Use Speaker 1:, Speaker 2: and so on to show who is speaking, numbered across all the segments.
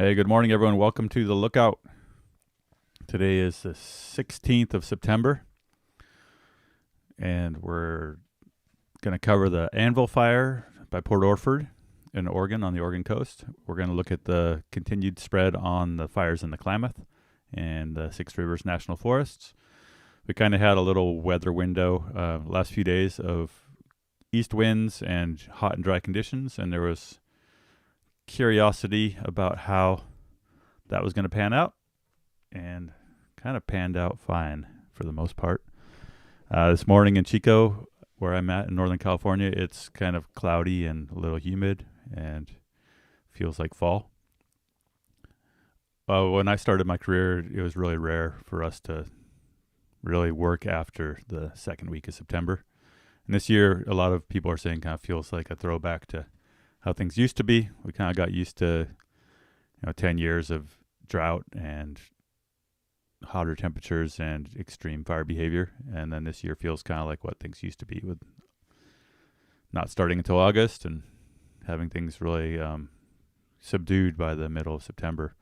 Speaker 1: Hey, good morning, everyone. Welcome to the Lookout. Today is the 16th of September, and we're going to cover the Anvil Fire by Port Orford in Oregon on the Oregon coast. We're going to look at the continued spread on the fires in the Klamath and the Six Rivers National Forests. We kind of had a little weather window last few days of east winds and hot and dry conditions, and there was curiosity about how that was going to pan out, and kind of panned out fine for the most part. This morning in Chico, where I'm at in Northern California, it's kind of cloudy and a little humid and feels like fall. When I started my career, it was really rare for us to really work after the second week of September. And this year, a lot of people are saying kind of feels like a throwback to how things used to be. We kind of got used to 10 years of drought and hotter temperatures and extreme fire behavior. And then this year feels kind of like what things used to be, with not starting until August and having things really subdued by the middle of September.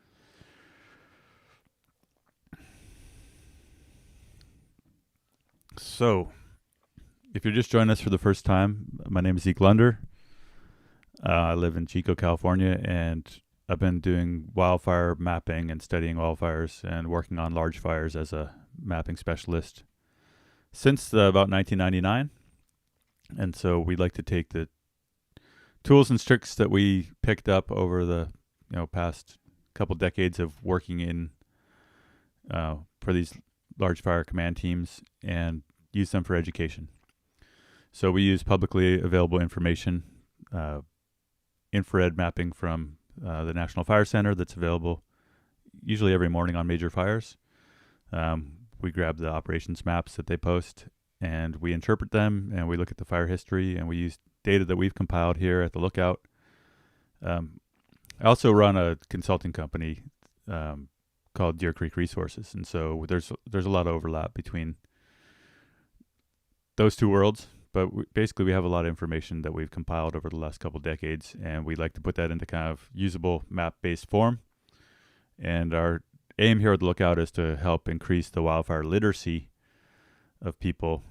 Speaker 1: So, if you're just joining us for the first time, my name is Zeke Lunder. I live in Chico, California, and I've been doing wildfire mapping and studying wildfires and working on large fires as a mapping specialist since about 1999. And so we'd like to take the tools and tricks that we picked up over the past couple decades of working in for these large fire command teams and use them for education. So we use publicly available information, infrared mapping from the National Fire Center that's available usually every morning on major fires. We grab the operations maps that they post, and we interpret them, and we look at the fire history, and we use data that we've compiled here at the Lookout. I also run a consulting company called Deer Creek Resources, and so there's a lot of overlap between those two worlds. But basically, we have a lot of information that we've compiled over the last couple decades, and we like to put that into kind of usable map-based form. And our aim here at the Lookout is to help increase the wildfire literacy of people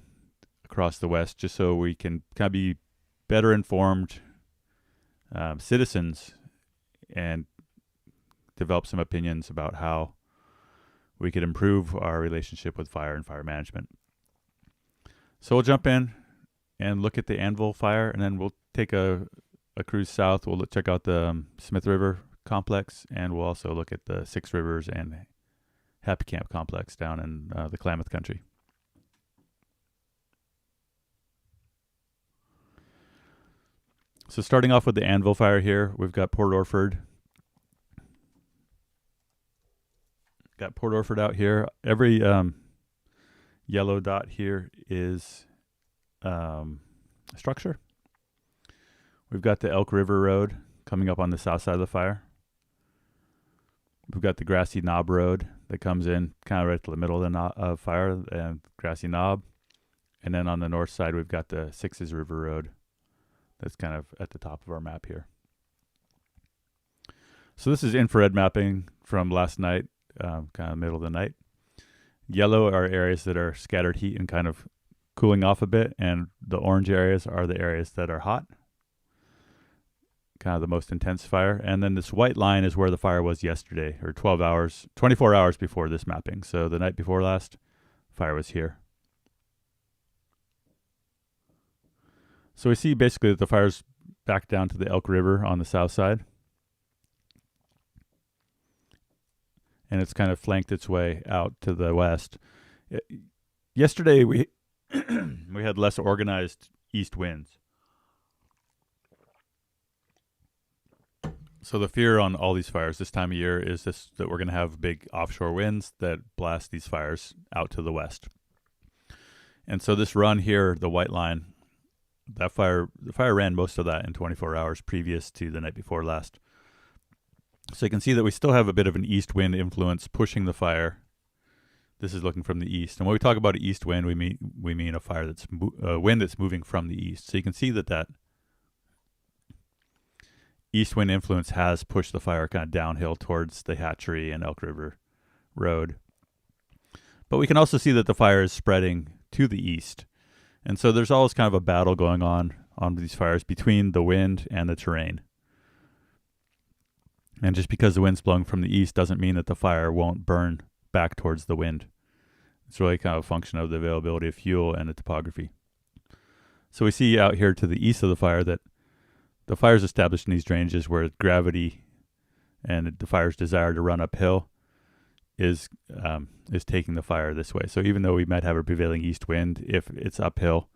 Speaker 1: across the West, just so we can kind of be better informed citizens and develop some opinions about how we could improve our relationship with fire and fire management. So we'll jump in and look at the Anvil Fire, and then we'll take a cruise south. We'll check out the Smith River complex, and we'll also look at the Six Rivers and Happy Camp complex down in the Klamath country. So starting off with the Anvil Fire here, we've got Port Orford. Got Port Orford out here. Every yellow dot here is structure. We've got the Elk River Road coming up on the south side of the fire. We've got the Grassy Knob Road that comes in kind of right to the middle of the fire and Grassy Knob. And then on the north side, we've got the Sixes River Road that's kind of at the top of our map here. So this is infrared mapping from last night, kind of middle of the night. Yellow are areas that are scattered heat and kind of cooling off a bit, and the orange areas are the areas that are hot, kind of the most intense fire. And then this white line is where the fire was yesterday, or 24 hours before this mapping. So the night before last, fire was here. So we see basically that the fire's back down to the Elk River on the south side, and it's kind of flanked its way out to the west. Yesterday we we had less organized east winds. So the fear on all these fires this time of year is that we're going to have big offshore winds that blast these fires out to the west. And so this run here, the white line, the fire ran most of that in 24 hours previous to the night before last. So you can see that we still have a bit of an east wind influence pushing the fire. This is looking from the east. And when we talk about an east wind, we mean a fire that's wind that's moving from the east. So you can see that east wind influence has pushed the fire kind of downhill towards the Hatchery and Elk River Road. But we can also see that the fire is spreading to the east. And so there's always kind of a battle going on these fires between the wind and the terrain. And just because the wind's blowing from the east doesn't mean that the fire won't burn back towards the wind. It's really kind of a function of the availability of fuel and the topography. So we see out here to the east of the fire that the fire is established in these drainages where gravity and the fire's desire to run uphill is taking the fire this way. So even though we might have a prevailing east wind, if it's uphill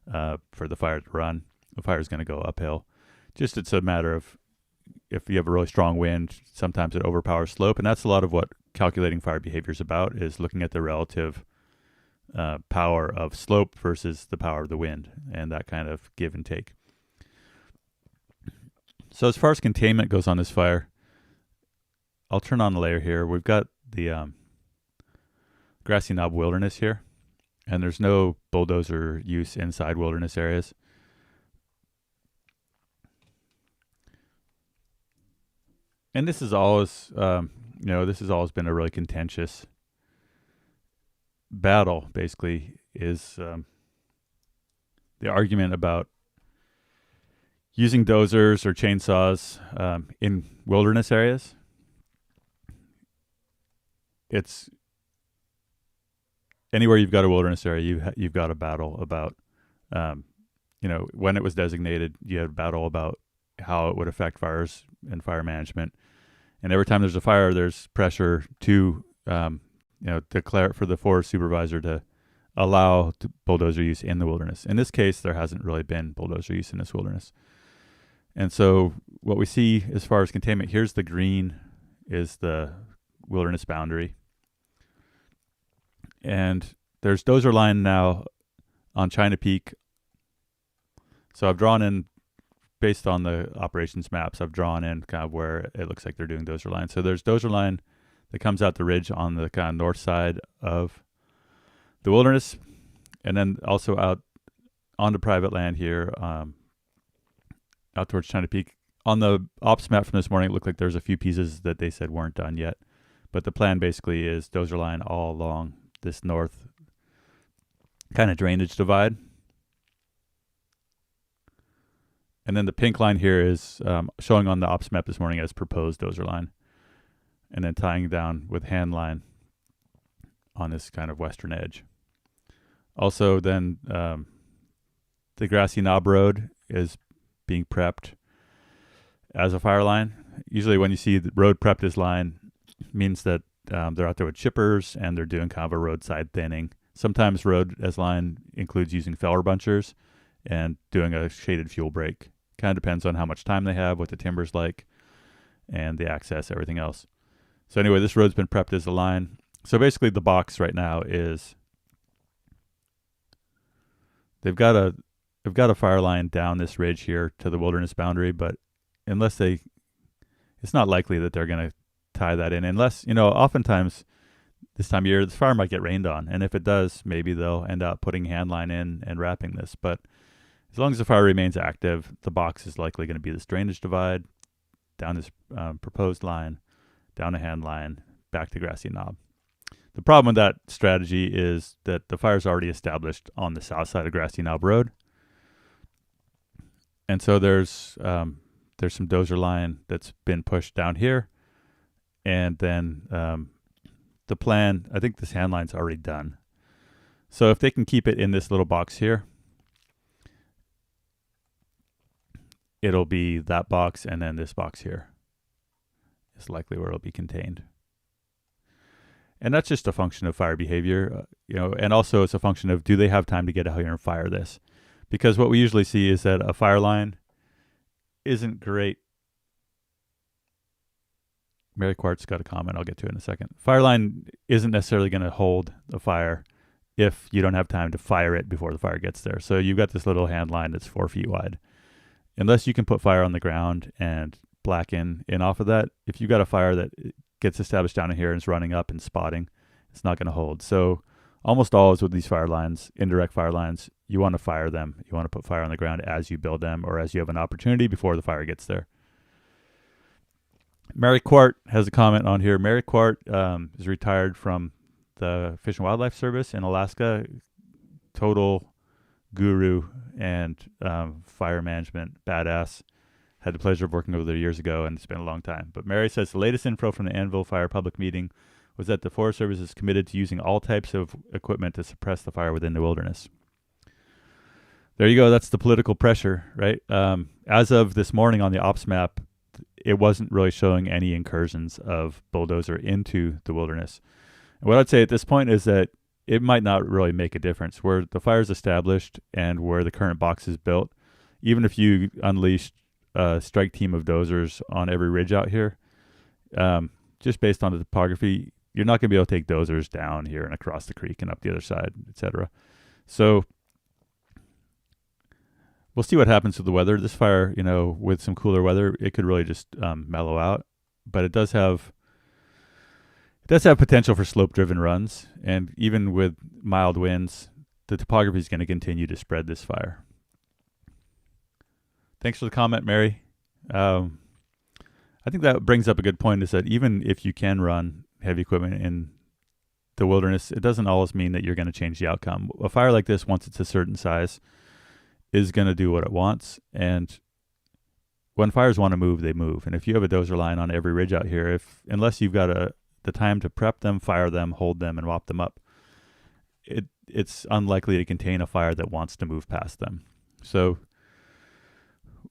Speaker 1: for the fire to run, the fire is going to go uphill. Just it's a matter of if you have a really strong wind, sometimes it overpowers slope, and that's a lot of what calculating fire behavior is about, is looking at the relative power of slope versus the power of the wind, and that kind of give and take. So as far as containment goes on this fire, I'll turn on the layer here. We've got the Grassy Knob Wilderness here, and there's no bulldozer use inside wilderness areas. And this is always, this has always been a really contentious battle, basically, is the argument about using dozers or chainsaws in wilderness areas. It's anywhere you've got a wilderness area, you've got a battle about, when it was designated, you had a battle about how it would affect fires and fire management. And every time there's a fire, there's pressure to, declare for the forest supervisor to allow bulldozer use in the wilderness. In this case, there hasn't really been bulldozer use in this wilderness. And so what we see as far as containment, here's the green is the wilderness boundary. And there's dozer line now on China Peak. So I've drawn in, based on the operations maps, I've drawn in kind of where it looks like they're doing dozer line. So there's dozer line that comes out the ridge on the kind of north side of the wilderness, and then also out onto private land here, out towards China Peak. On the ops map from this morning, it looked like there's a few pieces that they said weren't done yet. But the plan basically is dozer line all along this north kind of drainage divide. And then the pink line here is showing on the ops map this morning as proposed dozer line. And then tying down with hand line on this kind of western edge. Also then the Grassy Knob Road is being prepped as a fire line. Usually when you see the road prepped as line, means that they're out there with chippers and they're doing kind of a roadside thinning. Sometimes road as line includes using feller bunchers and doing a shaded fuel break. Kind of depends on how much time they have, what the timber's like, and the access, everything else. So anyway, this road's been prepped as a line. So basically the box right now is they've got a fire line down this ridge here to the wilderness boundary, but it's not likely that they're going to tie that in unless, oftentimes this time of year, the fire might get rained on. And if it does, maybe they'll end up putting hand line in and wrapping this. But as long as the fire remains active, the box is likely going to be this drainage divide, down this proposed line, down a hand line, back to Grassy Knob. The problem with that strategy is that the fire's already established on the south side of Grassy Knob Road. And so there's some dozer line that's been pushed down here. And then the plan, I think this hand line's already done. So if they can keep it in this little box here, it'll be that box, and then this box here is likely where it'll be contained. And that's just a function of fire behavior, and also it's a function of, do they have time to get out here and fire this? Because what we usually see is that a fire line isn't great. Mary Quartz got a comment I'll get to in a second. Fire line isn't necessarily going to hold the fire if you don't have time to fire it before the fire gets there. So you've got this little hand line that's 4 feet wide. Unless you can put fire on the ground and blacken in off of that, if you've got a fire that gets established down in here and is running up and spotting, it's not going to hold. So almost always with these fire lines, indirect fire lines, you want to fire them. You want to put fire on the ground as you build them or as you have an opportunity before the fire gets there. Mary Quart has a comment on here. Mary Quart is retired from the Fish and Wildlife Service in Alaska. Total guru and fire management badass. Had the pleasure of working over there years ago, and it's been a long time. But Mary says the latest info from the Anvil Fire public meeting was that the Forest Service is committed to using all types of equipment to suppress the fire within the wilderness. There you go. That's the political pressure, right? As of this morning on the ops map, it wasn't really showing any incursions of bulldozer into the wilderness. And what I'd say at this point is that it might not really make a difference. Where the fire's established and where the current box is built, even if you unleashed a strike team of dozers on every ridge out here, just based on the topography, you're not going to be able to take dozers down here and across the creek and up the other side, etc. So we'll see what happens with the weather. This fire, with some cooler weather, it could really just mellow out. But it does have potential for slope-driven runs, and even with mild winds, the topography is going to continue to spread this fire. Thanks for the comment, Mary. I think that brings up a good point, is that even if you can run heavy equipment in the wilderness, it doesn't always mean that you're going to change the outcome. A fire like this, once it's a certain size, is going to do what it wants. And when fires want to move, they move. And if you have a dozer line on every ridge out here, unless you've got the time to prep them, fire them, hold them, and mop them up, it's unlikely to contain a fire that wants to move past them. So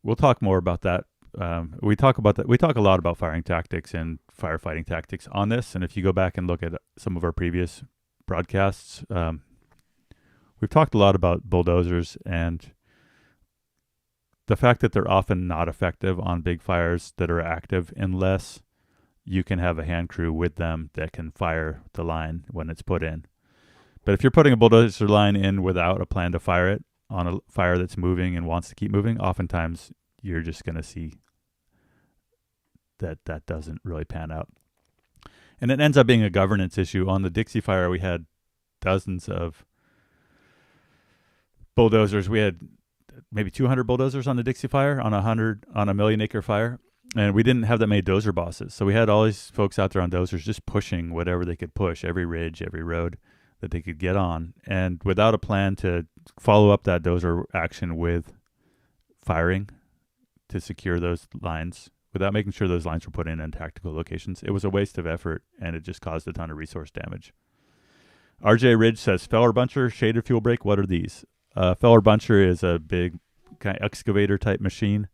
Speaker 1: we'll talk more about that. We talk a lot about firing tactics and firefighting tactics on this. And if you go back and look at some of our previous broadcasts, we've talked a lot about bulldozers and the fact that they're often not effective on big fires that are active unless you can have a hand crew with them that can fire the line when it's put in. But if you're putting a bulldozer line in without a plan to fire it on a fire that's moving and wants to keep moving, oftentimes you're just going to see that doesn't really pan out. And it ends up being a governance issue. On the Dixie Fire, we had dozens of bulldozers. We had maybe 200 bulldozers on the Dixie Fire on a million-acre fire. And we didn't have that many dozer bosses. So we had all these folks out there on dozers just pushing whatever they could push, every ridge, every road that they could get on. And without a plan to follow up that dozer action with firing to secure those lines, without making sure those lines were put in tactical locations, it was a waste of effort, and it just caused a ton of resource damage. RJ Ridge says, Feller Buncher, shaded fuel brake, what are these? Feller Buncher is a big kind of excavator type machine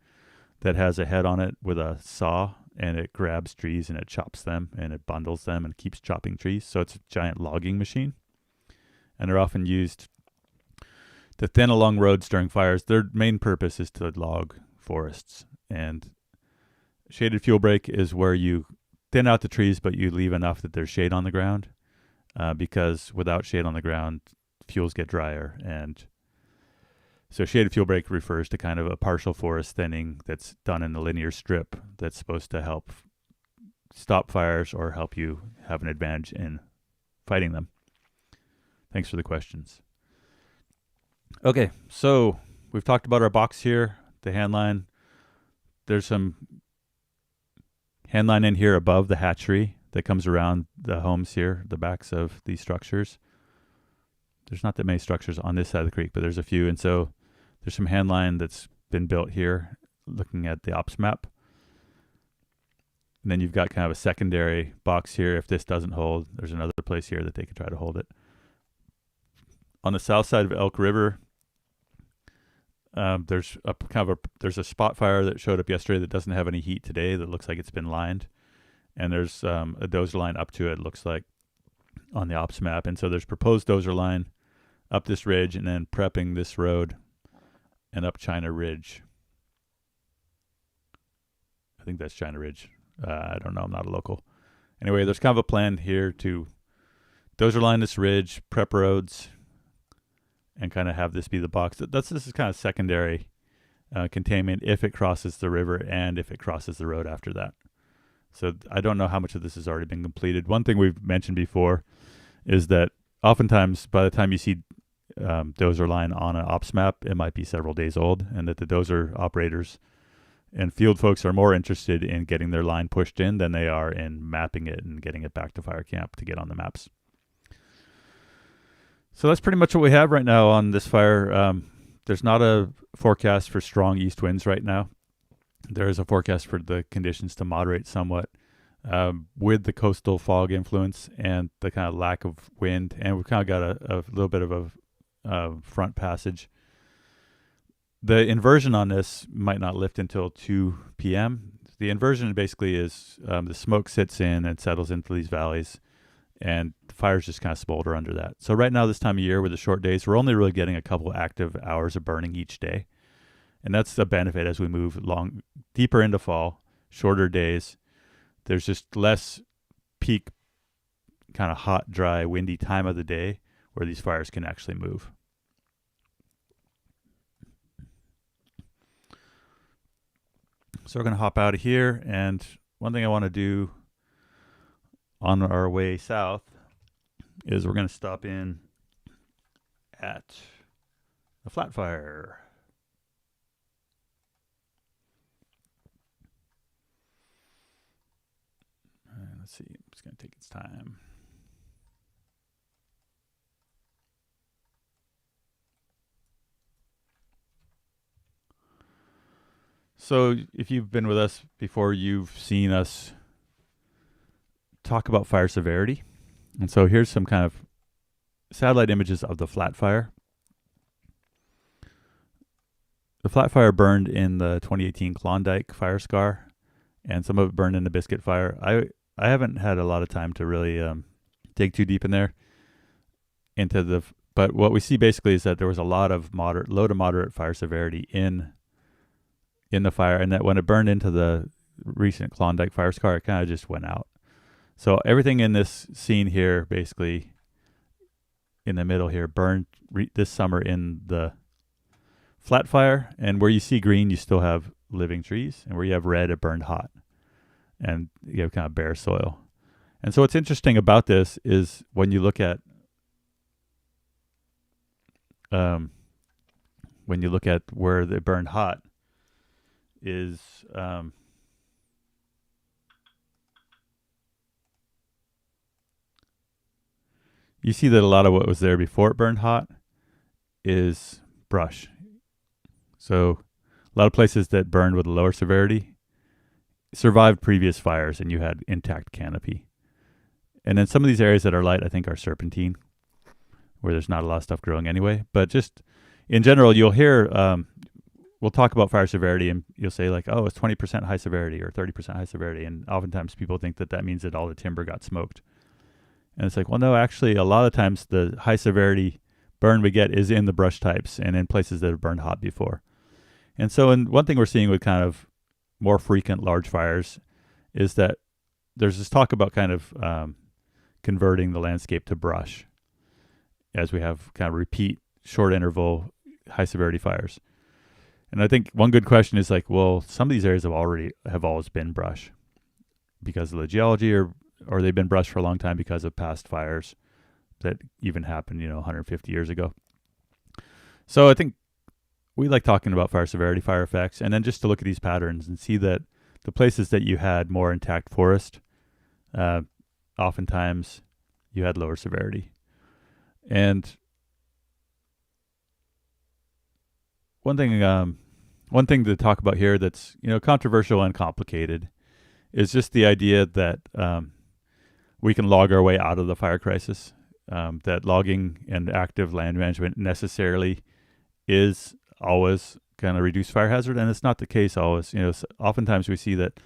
Speaker 1: that has a head on it with a saw, and it grabs trees and it chops them and it bundles them and keeps chopping trees. So it's a giant logging machine. And they're often used to thin along roads during fires. Their main purpose is to log forests. And shaded fuel brake is where you thin out the trees, but you leave enough that there's shade on the ground, because without shade on the ground, fuels get drier. And so shaded fuel brake refers to kind of a partial forest thinning that's done in a linear strip that's supposed to help stop fires or help you have an advantage in fighting them. Thanks for the questions. Okay, so we've talked about our box here, the hand line. There's some hand line in here above the hatchery that comes around the homes here, the backs of these structures. There's not that many structures on this side of the creek, but there's a few. And so there's some hand line that's been built here, looking at the ops map. And then you've got kind of a secondary box here. If this doesn't hold, there's another place here that they could try to hold it. On the south side of Elk River, there's a spot fire that showed up yesterday that doesn't have any heat today, that looks like it's been lined. And there's a dozer line up to it, looks like, on the ops map. And so there's proposed dozer line up this ridge and then prepping this road and up China Ridge. I think that's China Ridge. I don't know. I'm not a local. Anyway, there's kind of a plan here to dozer line this ridge, prep roads, and kind of have this be the box. This is kind of secondary containment if it crosses the river and if it crosses the road after that. So I don't know how much of this has already been completed. One thing we've mentioned before is that oftentimes by the time you see dozer line on an ops map, it might be several days old, and that the dozer operators And field folks are more interested in getting their line pushed in than they are in mapping it and getting it back to fire camp to get on the maps. So that's pretty much what we have right now on this fire. There's not a forecast for strong east winds right now. There is a forecast for the conditions to moderate somewhat with the coastal fog influence and the kind of lack of wind. And we've kind of got a little bit of a front passage. The inversion on this might not lift until 2 p.m. The inversion basically is the smoke sits in and settles into these valleys, and the fires just kind of smolder under that. So right now, this time of year with the short days, we're only really getting a couple active hours of burning each day. And that's a benefit as we move deeper into fall, shorter days. There's just less peak kind of hot, dry, windy time of the day where these fires can actually move. So we're going to hop out of here. And one thing I want to do on our way south is we're going to stop in at the Wildfire. Let's see, it's going to take its time. So if you've been with us before, you've seen us talk about fire severity. And so here's some kind of satellite images of the Wildfire. The Wildfire burned in the 2018 Klondike fire scar, and some of it burned in the Biscuit Fire. I haven't had a lot of time to really dig too deep in there but what we see basically is that there was a lot of low to moderate fire severity in the fire, and that when it burned into the recent Klondike fire scar, it kind of just went out. So everything in this scene here, basically in the middle here, burned this summer in the Wildfire, and where you see green, you still have living trees, and where you have red, it burned hot, and you have kind of bare soil. And so what's interesting about this is when you look at where they burned hot is you see that a lot of what was there before it burned hot is brush. So a lot of places that burned with a lower severity survived previous fires, and you had intact canopy. And then some of these areas that are light, I think, are serpentine, where there's not a lot of stuff growing anyway. But just in general, you'll hear, we'll talk about fire severity, and you'll say like, oh, it's 20% high severity or 30% high severity. And oftentimes people think that means that all the timber got smoked. And it's like, well, no, actually, a lot of times the high severity burn we get is in the brush types and in places that have burned hot before. And so one thing we're seeing with kind of more frequent large fires is that there's this talk about kind of converting the landscape to brush as we have kind of repeat short interval high severity fires. And I think one good question is like, well, some of these areas have always been brush because of the geology, or they've been brush for a long time because of past fires that even happened, 150 years ago. So I think we like talking about fire severity, fire effects, and then just to look at these patterns and see that the places that you had more intact forest, oftentimes you had lower severity. And one thing to talk about here that's controversial and complicated is just the idea that we can log our way out of the fire crisis. That logging and active land management necessarily is always going to reduce fire hazard, and it's not the case always. Oftentimes we see that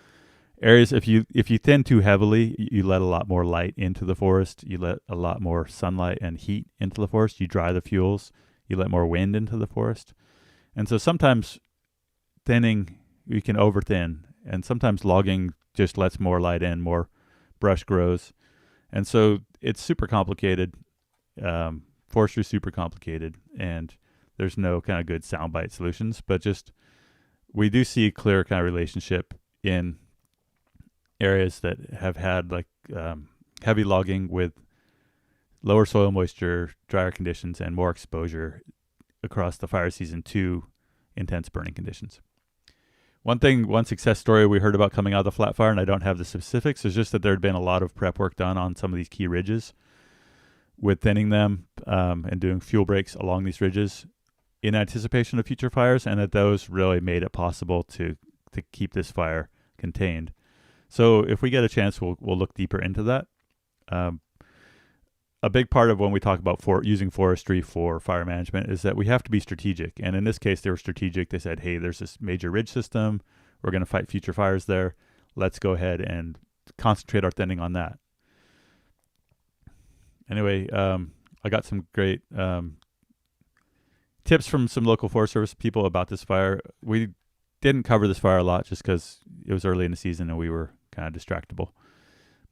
Speaker 1: areas, if you thin too heavily, you let a lot more light into the forest, you let a lot more sunlight and heat into the forest, you dry the fuels, you let more wind into the forest. And so sometimes thinning, we can over thin, and sometimes logging just lets more light in, more brush grows. And so it's super complicated. Forestry is super complicated, and there's no kind of good soundbite solutions, but just we do see a clear kind of relationship in areas that have had like heavy logging with lower soil moisture, drier conditions, and more exposure across the fire season to intense burning conditions. One success story we heard about coming out of the flat fire, and I don't have the specifics, is just that there had been a lot of prep work done on some of these key ridges with thinning them and doing fuel breaks along these ridges in anticipation of future fires, and that those really made it possible to keep this fire contained. So if we get a chance, we'll look deeper into that. A big part of when we talk about using forestry for fire management is that we have to be strategic. And in this case, they were strategic. They said, hey, there's this major ridge system. We're going to fight future fires there. Let's go ahead and concentrate our thinning on that. Anyway, I got some great tips from some local Forest Service people about this fire. We didn't cover this fire a lot just because it was early in the season and we were kind of distractible.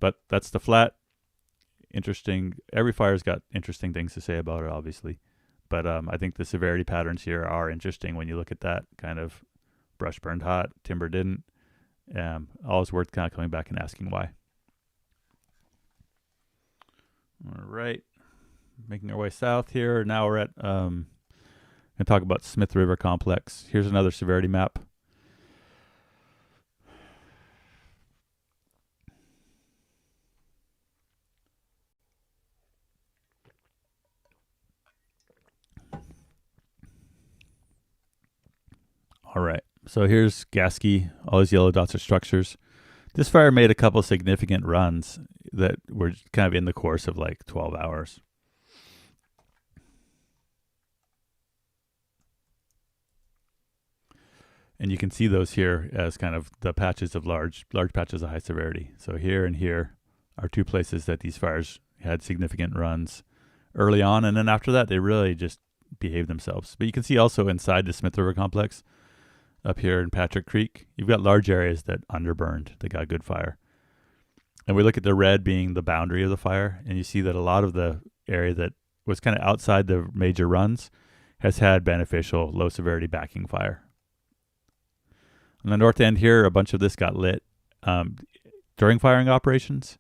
Speaker 1: But that's the flat. Interesting. Every fire's got interesting things to say about it, obviously. But I think the severity patterns here are interesting when you look at that kind of brush burned hot, timber didn't. Always worth kind of coming back and asking why. All right. Making our way south here. Now we're at, going to talk about Smith River Complex. Here's another severity map. All right, so here's Gasky. All these yellow dots are structures. This fire made a couple significant runs that were kind of in the course of like 12 hours. And you can see those here as kind of the patches of large patches of high severity. So here and here are two places that these fires had significant runs early on, and then after that, they really just behaved themselves. But you can see also inside the Smith River Complex, up here in Patrick Creek, you've got large areas that underburned, that got good fire. And we look at the red being the boundary of the fire, and you see that a lot of the area that was kind of outside the major runs has had beneficial low severity backing fire. On the north end here, a bunch of this got lit during firing operations.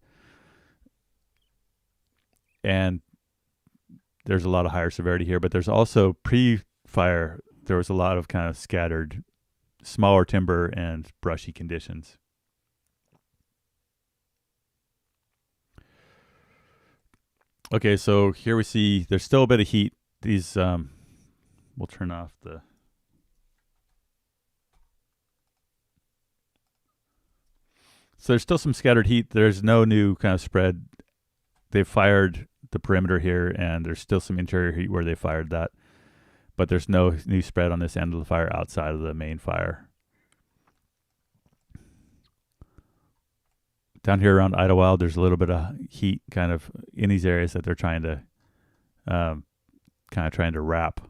Speaker 1: And there's a lot of higher severity here, but there's also pre-fire, there was a lot of kind of scattered smaller timber and brushy conditions. Okay, so here we see there's still a bit of heat. These, we'll turn off the... So there's still some scattered heat. There's no new kind of spread. They've fired the perimeter here, and there's still some interior heat where they fired that. But there's no new spread on this end of the fire outside of the main fire. Down here around Idlewild, there's a little bit of heat kind of in these areas that they're trying to wrap.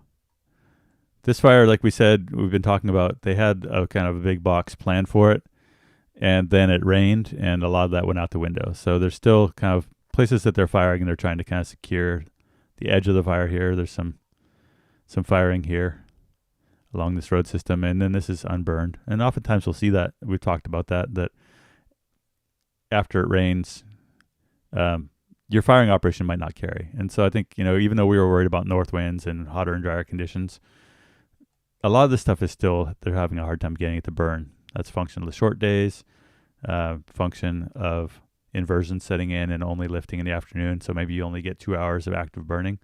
Speaker 1: This fire, like we said, we've been talking about, they had a kind of a big box plan for it, and then it rained, and a lot of that went out the window. So there's still kind of places that they're firing, and they're trying to kind of secure the edge of the fire here. There's some firing here along this road system, and then this is unburned. And oftentimes we'll see that, we've talked about that after it rains, your firing operation might not carry. And so I think, even though we were worried about north winds and hotter and drier conditions, a lot of this stuff is still, they're having a hard time getting it to burn. That's function of the short days, function of inversion setting in and only lifting in the afternoon. So maybe you only get 2 hours of active burning.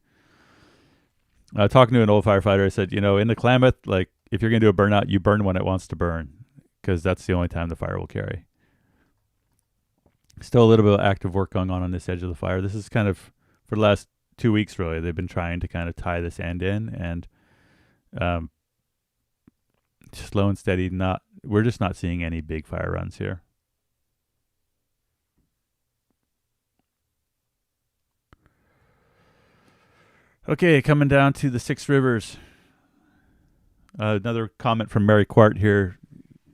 Speaker 1: Talking to an old firefighter, I said, in the Klamath, like if you're going to do a burnout, you burn when it wants to burn, because that's the only time the fire will carry. Still a little bit of active work going on this edge of the fire. This is kind of, for the last 2 weeks, really, they've been trying to kind of tie this end in, and slow and steady. We're just not seeing any big fire runs here. Okay, coming down to the Six Rivers. Another comment from Mary Quart here.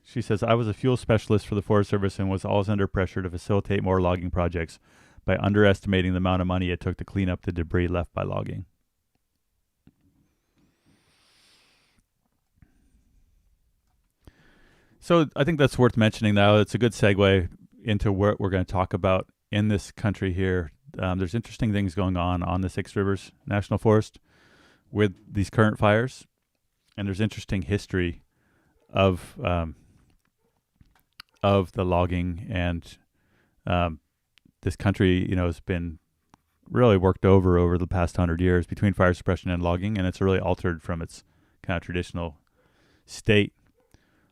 Speaker 1: She says, I was a fuel specialist for the Forest Service and was always under pressure to facilitate more logging projects by underestimating the amount of money it took to clean up the debris left by logging. So I think that's worth mentioning now. It's a good segue into what we're going to talk about in this country here. There's interesting things going on the Six Rivers National Forest with these current fires. And there's interesting history of of the logging, and this country, has been really worked over the past 100 years between fire suppression and logging, and it's really altered from its kind of traditional state.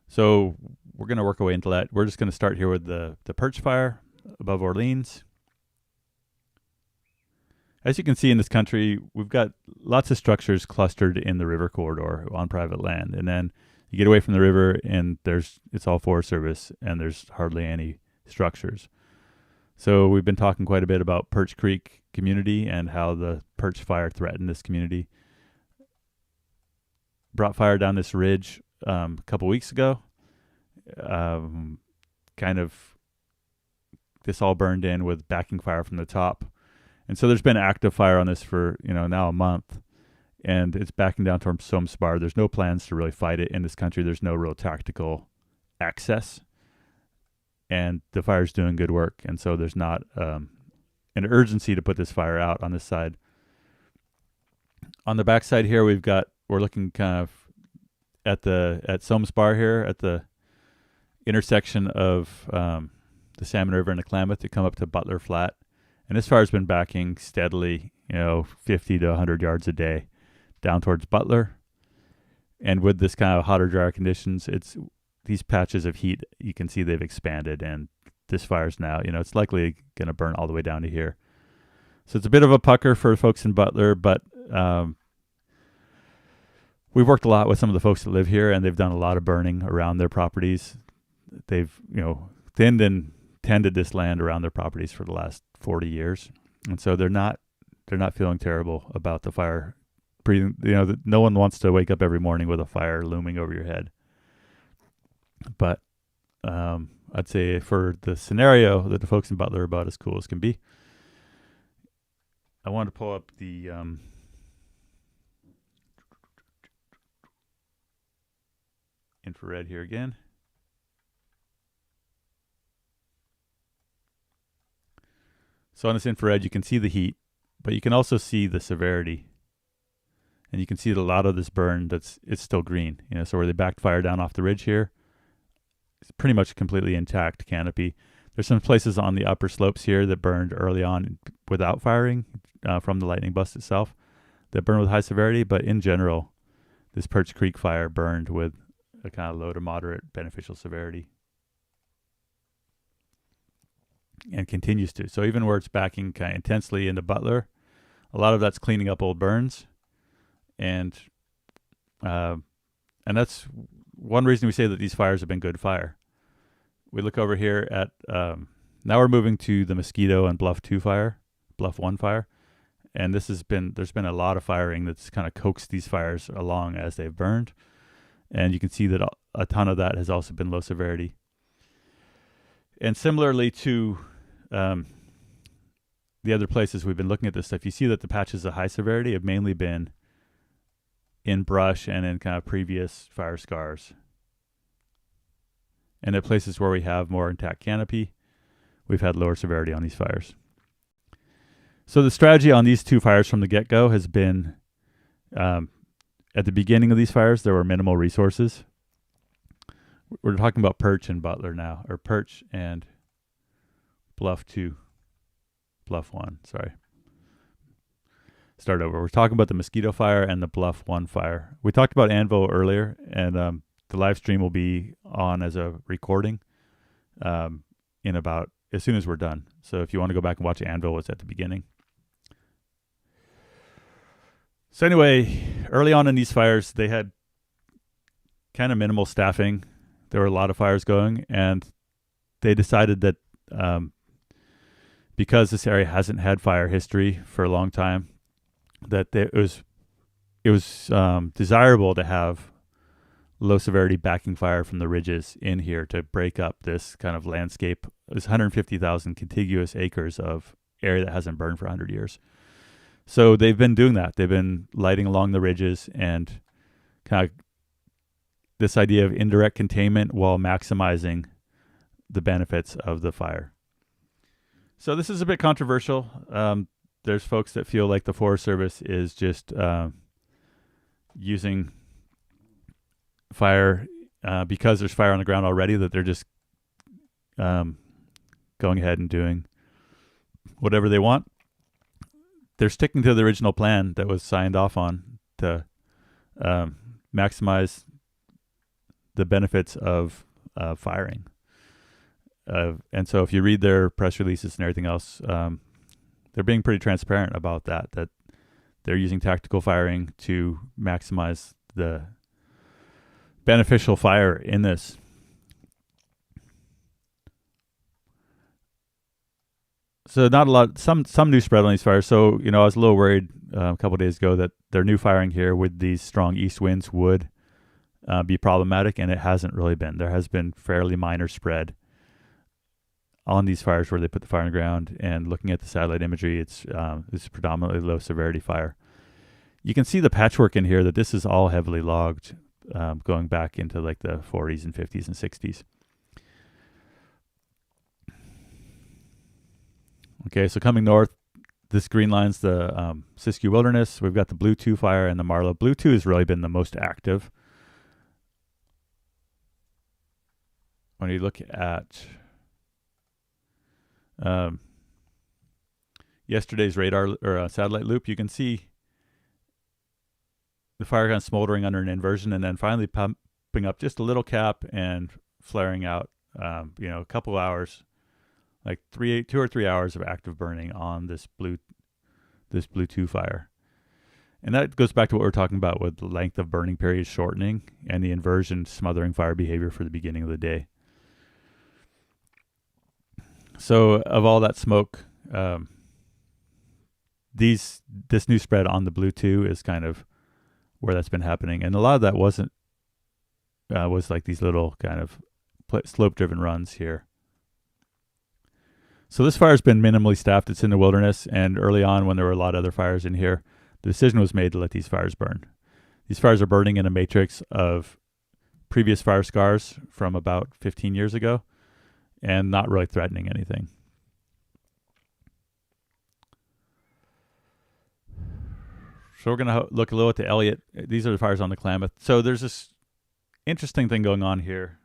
Speaker 1: So we're going to work our way into that. We're just going to start here with the Pearch Fire above Orleans. As you can see in this country, we've got lots of structures clustered in the river corridor on private land. And then you get away from the river and it's all Forest Service, and there's hardly any structures. So we've been talking quite a bit about Perch Creek community and how the Pearch Fire threatened this community. Brought fire down this ridge a couple weeks ago. This all burned in with backing fire from the top. And so there's been active fire on this for, now a month, and it's backing down towards Somes Bar. There's no plans to really fight it in this country. There's no real tactical access, and the fire's doing good work. And so there's not an urgency to put this fire out on this side. On the back side here, we're looking kind of at Somes Bar here at the intersection of the Salmon River and the Klamath to come up to Butler Flat. And this fire's been backing steadily, 50 to 100 yards a day down towards Butler. And with this kind of hotter, drier conditions, these patches of heat, you can see they've expanded. And this fire's now, it's likely going to burn all the way down to here. So it's a bit of a pucker for folks in Butler, but we've worked a lot with some of the folks that live here, and they've done a lot of burning around their properties. They've, thinned and tended this land around their properties for the last 40 years. And so they're not feeling terrible about the fire breathing. No one wants to wake up every morning with a fire looming over your head. But I'd say for the scenario that the folks in Butler are about as cool as can be. I want to pull up the infrared here again. So on this infrared, you can see the heat, but you can also see the severity. And you can see that a lot of this burn, it's still green. So where they backed fire down off the ridge here, it's pretty much completely intact canopy. There's some places on the upper slopes here that burned early on without firing from the lightning bust itself that burned with high severity. But in general, this Perch Creek fire burned with a kind of low to moderate beneficial severity. And continues to. So even where it's backing kind of intensely into Butler, a lot of that's cleaning up old burns. And that's one reason we say that these fires have been good fire. We look over here at, now we're moving to the Mosquito and Bluff 2 fire, Bluff 1 fire. And there's been a lot of firing that's kind of coaxed these fires along as they've burned. And you can see that a ton of that has also been low severity. And similarly to the other places we've been looking at this stuff, you see that the patches of high severity have mainly been in brush and in kind of previous fire scars. And at places where we have more intact canopy, we've had lower severity on these fires. So the strategy on these two fires from the get-go has been, at the beginning of these fires, there were minimal resources. We're talking about Perch and Butler now, or Perch and Bluff 1, sorry. Start over. We're talking about the Mosquito Fire and the Bluff 1 fire. We talked about Anvil earlier, and the live stream will be on as a recording in about as soon as we're done. So if you want to go back and watch Anvil, it's at the beginning. So anyway, early on in these fires, they had kind of minimal staffing. There were a lot of fires going, and they decided that because this area hasn't had fire history for a long time, that it was desirable to have low severity backing fire from the ridges in here to break up this kind of landscape. There's 150,000 contiguous acres of area that hasn't burned for 100 years. So they've been doing that. They've been lighting along the ridges and kind of this idea of indirect containment while maximizing the benefits of the fire. So this is a bit controversial. There's folks that feel like the Forest Service is just using fire because there's fire on the ground already, that they're just going ahead and doing whatever they want. They're sticking to the original plan that was signed off on to maximize the benefits of firing. And so if you read their press releases and everything else, they're being pretty transparent about that they're using tactical firing to maximize the beneficial fire in this. So not a lot, some new spread on these fires. So, I was a little worried a couple of days ago that their new firing here with these strong east winds would be problematic, and it hasn't really been. There has been fairly minor spread on these fires where they put the fire on the ground, and looking at the satellite imagery, it's predominantly low severity fire. You can see the patchwork in here that this is all heavily logged, going back into like the 40s and 50s and 60s. Okay, so coming north, this green line's the Siskiyou Wilderness. We've got the Blue 2 fire and the Marlow. Blue 2 has really been the most active. When you look at yesterday's radar or satellite loop, you can see the fire kind of smoldering under an inversion and then finally pumping up just a little cap and flaring out, a couple hours, like 2 or 3 hours of active burning on this Blue 2 fire. And that goes back to what we're talking about with the length of burning period shortening and the inversion smothering fire behavior for the beginning of the day. So of all that smoke, this new spread on the Blue 2 is kind of where that's been happening. And a lot of that was like these little kind of slope-driven runs here. So this fire's been minimally staffed. It's in the wilderness, and early on when there were a lot of other fires in here, the decision was made to let these fires burn. These fires are burning in a matrix of previous fire scars from about 15 years ago and not really threatening anything. So we're going to look a little at the Elliott. These are the fires on the Klamath. So there's this interesting thing going on here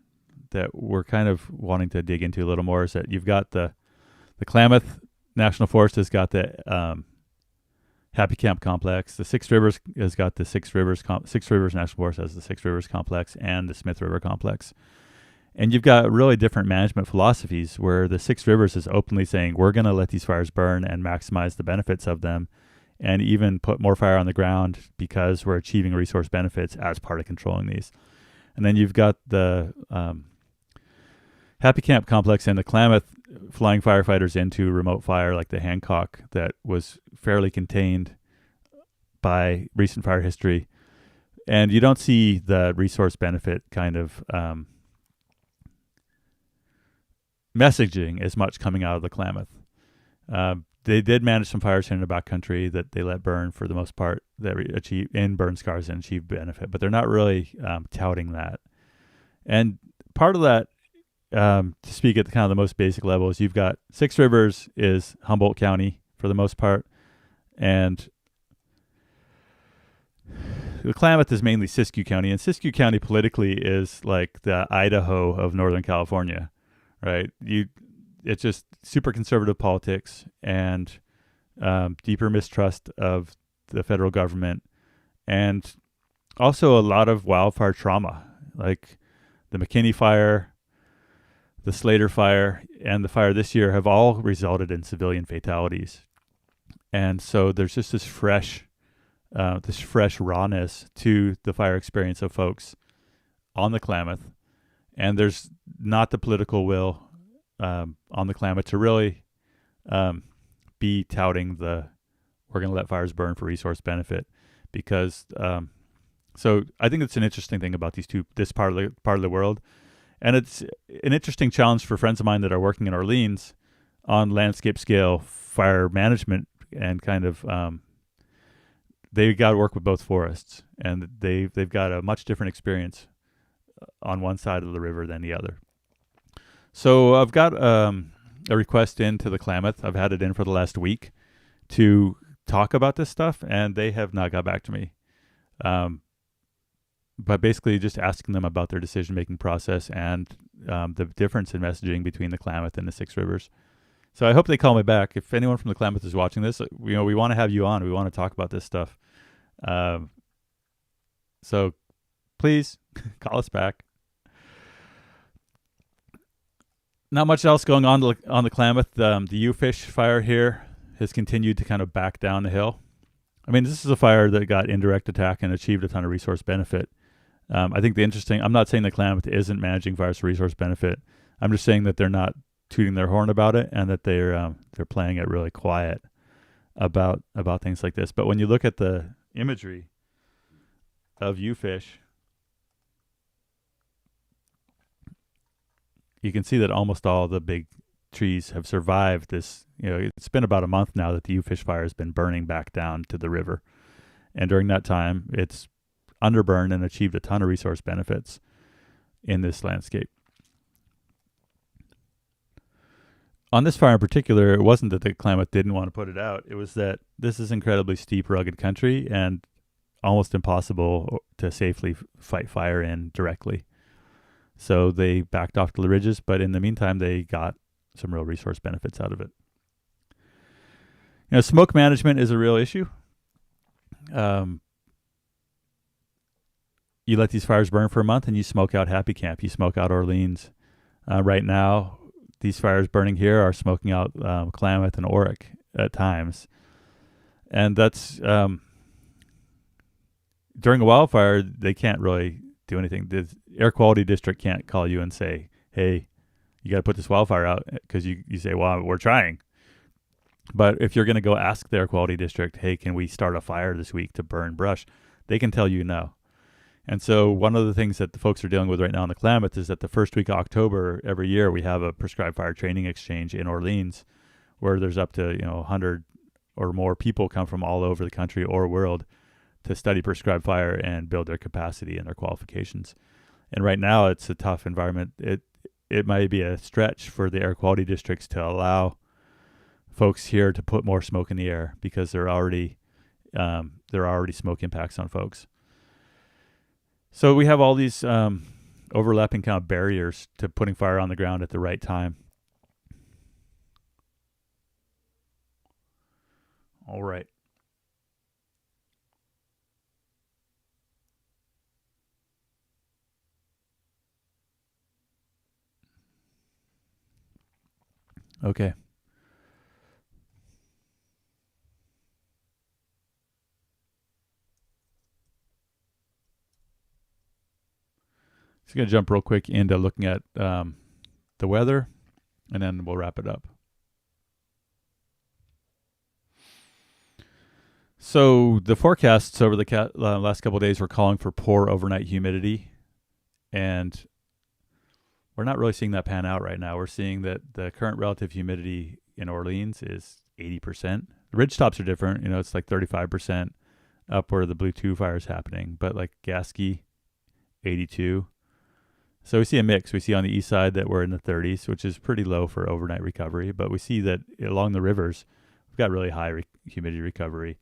Speaker 1: that we're kind of wanting to dig into a little more, is that you've got the Klamath National Forest has got the Happy Camp Complex. The Six Rivers has got the Six Rivers National Forest has the Six Rivers Complex and the Smith River Complex. And you've got really different management philosophies where the Six Rivers is openly saying, we're going to let these fires burn and maximize the benefits of them, and even put more fire on the ground because we're achieving resource benefits as part of controlling these. And then you've got the Happy Camp Complex and the Klamath flying firefighters into remote fire like the Hancock that was fairly contained by recent fire history. And you don't see the resource benefit kind of messaging as much coming out of the Klamath. They did manage some fires in the backcountry that they let burn for the most part, that achieve in burn scars and achieve benefit, but they're not really touting that. And part of that, to speak at the kind of the most basic level, is you've got Six Rivers is Humboldt County for the most part, and the Klamath is mainly Siskiyou County, and Siskiyou County politically is like the Idaho of Northern California, right? It's just super conservative politics and deeper mistrust of the federal government, and also a lot of wildfire trauma, like the McKinney fire, the Slater fire, and the fire this year have all resulted in civilian fatalities. And so there's just this fresh rawness to the fire experience of folks on the Klamath. And there's not the political will on the Klamath to really be touting we're going to let fires burn for resource benefit, because so I think it's an interesting thing about this part of the world. And it's an interesting challenge for friends of mine that are working in Orleans on landscape scale fire management, and kind of they got to work with both forests, and they've got a much different experience on one side of the river than the other. So I've got a request into the Klamath. I've had it in for the last week to talk about this stuff, and they have not got back to me. but basically just asking them about their decision-making process and the difference in messaging between the Klamath and the Six Rivers. So I hope they call me back. If anyone from the Klamath is watching this, we want to have you on. We want to talk about this stuff. So please call us back. Not much else going on the Klamath. The U-Fish fire here has continued to kind of back down the hill. I mean, this is a fire that got indirect attack and achieved a ton of resource benefit. I think I'm not saying the Klamath isn't managing fires for resource benefit. I'm just saying that they're not tooting their horn about it, and that they're playing it really quiet about things like this. But when you look at the imagery of U-Fish, you can see that almost all the big trees have survived this. It's been about a month now that the U-Fish fire has been burning back down to the river. And during that time, it's underburned and achieved a ton of resource benefits in this landscape. On this fire in particular, it wasn't that the Klamath didn't want to put it out. It was that this is incredibly steep, rugged country and almost impossible to safely fight fire in directly. So they backed off to the ridges, but in the meantime, they got some real resource benefits out of it. Smoke management is a real issue. You let these fires burn for a month and you smoke out Happy Camp. You smoke out Orleans. Right now, these fires burning here are smoking out Klamath and Orick at times. And that's during a wildfire, they can't really do anything. The air quality district can't call you and say, hey, you got to put this wildfire out, because you say, well, we're trying. But if you're going to go ask the air quality district, hey, can we start a fire this week to burn brush? They can tell you no. And so one of the things that the folks are dealing with right now in the Klamath is that the first week of October every year, we have a prescribed fire training exchange in Orleans, where there's up to 100 or more people come from all over the country or world to study prescribed fire and build their capacity and their qualifications. And right now, it's a tough environment. It might be a stretch for the air quality districts to allow folks here to put more smoke in the air, because there are already smoke impacts on folks. So we have all these overlapping kind of barriers to putting fire on the ground at the right time. All right. Okay. Just going to jump real quick into looking at the weather, and then we'll wrap it up. So the forecasts over the last couple of days were calling for poor overnight humidity, and we're not really seeing that pan out right now. We're seeing that the current relative humidity in Orleans is 80%. The ridge tops are different. It's like 35% up where the Blue 2 fire is happening, but like Gasky, 82. So we see a mix. We see on the east side that we're in the 30s, which is pretty low for overnight recovery, but we see that along the rivers, we've got really high humidity recovery.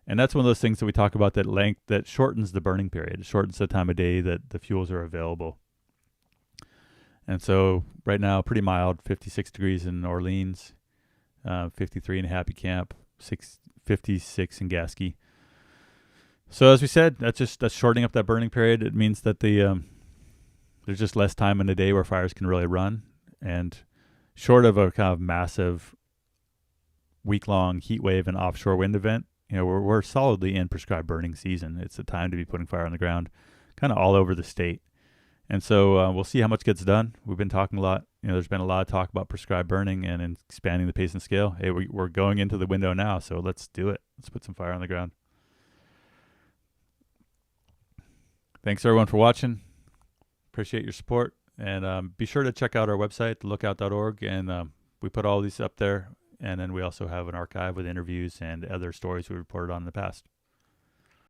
Speaker 1: And that's one of those things that we talk about, that shortens the burning period. It shortens the time of day that the fuels are available. And so right now, pretty mild, 56 degrees in Orleans, 53 in Happy Camp, 56 in Gasky. So as we said, that's shortening up that burning period. It means that there's just less time in the day where fires can really run. And short of a kind of massive week-long heat wave and offshore wind event, we're solidly in prescribed burning season. It's the time to be putting fire on the ground kind of all over the state. And so we'll see how much gets done. We've been talking a lot. There's been a lot of talk about prescribed burning and expanding the pace and scale. Hey, we're going into the window now, so let's do it. Let's put some fire on the ground. Thanks, everyone, for watching. Appreciate your support. And be sure to check out our website, lookout.org. And we put all these up there. And then we also have an archive with interviews and other stories we reported on in the past.